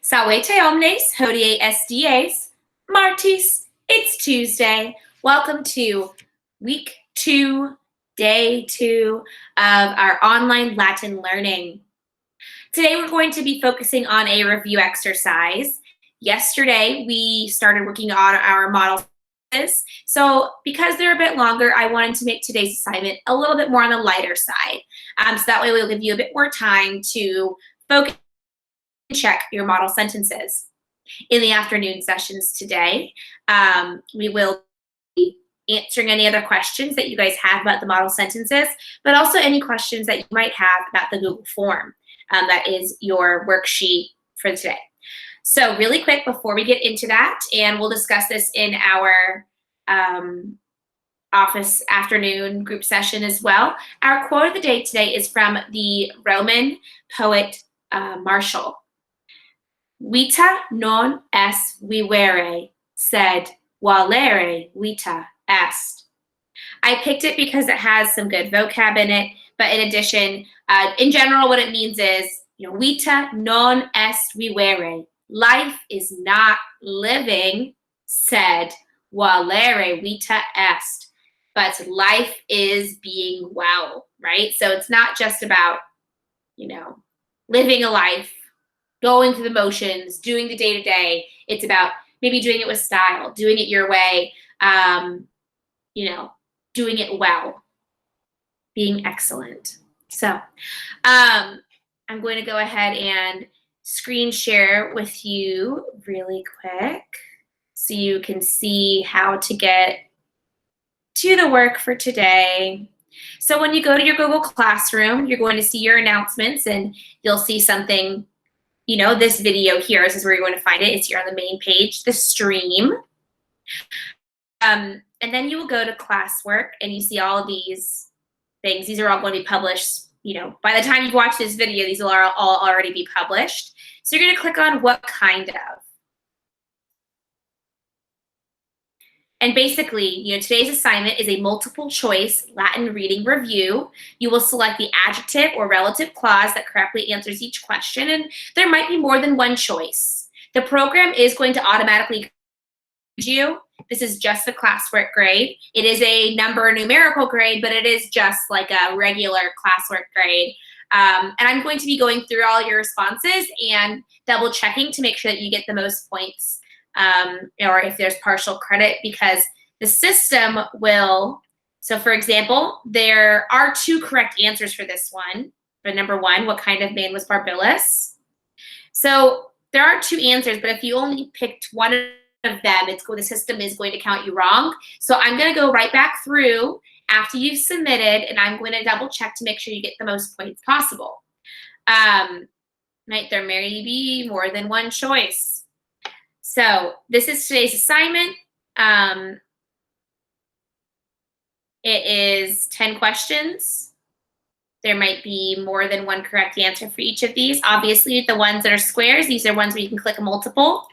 Salvete omnes, hodie STEs, Martis, it's Tuesday. Welcome to week 2, day 2 of our online Latin learning. Today we're going to be focusing on a review exercise. Yesterday we started working on our model sentences. So because they're a bit longer, I wanted to make today's assignment a little bit more on the lighter side. So that way we'll give you a bit more time to focus and check your model sentences. In the afternoon sessions today, we will be answering any other questions that you guys have about the model sentences, but also any questions that you might have about the Google form. That is your worksheet for today. So really quick before we get into that, and we'll discuss this in our office afternoon group session as well. Our quote of the day today is from the Roman poet Martial. Vita non est vivere, sed valere vita est. I picked it because it has some good vocab in it, but in addition, in general, what it means is, vita non est vivere. Life is not living, sed valere vita est. But life is being well, right? So it's not just about, living a life, going through the motions, doing the day-to-day. It's about maybe doing it with style, doing it your way, doing it well, being excellent. So I'm going to go ahead and screen share with you really quick so you can see how to get to the work for today. So when you go to your Google Classroom, you're going to see your announcements and you'll see something, this video here. This is where you're going to find it. It's here on the main page, the stream. And then you will go to classwork and you see all of these things. These are all going to be published. By the time you watch this video, these will all already be published. So you're going to click on what kind of. And basically, today's assignment is a multiple choice Latin reading review. You will select the adjective or relative clause that correctly answers each question, and there might be more than one choice. The program is going to automatically grade you. This is just the classwork grade. It is a numerical grade, but it is just like a regular classwork grade. And I'm going to be going through all your responses and double checking to make sure that you get the most points. Or if there's partial credit, because the system will, so for example, there are 2 correct answers for this one. For number 1, what kind of man was Barbilus? So there are 2 answers, but if you only picked one of them, the system is going to count you wrong. So I'm going to go right back through after you've submitted, and I'm going to double check to make sure you get the most points possible. Right, there may be more than one choice. So this is today's assignment. It is 10 questions. There might be more than one correct answer for each of these. Obviously, the ones that are squares, these are ones where you can click a multiple.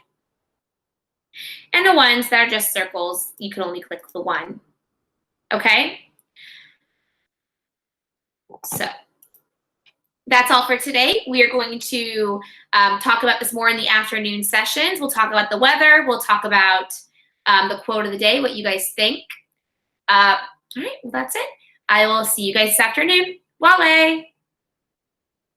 And the ones that are just circles, you can only click the one. Okay? So that's all for today. We are going to talk about this more in the afternoon sessions. We'll talk about the weather. We'll talk about the quote of the day, what you guys think. All right, well, that's it. I will see you guys this afternoon. Wale!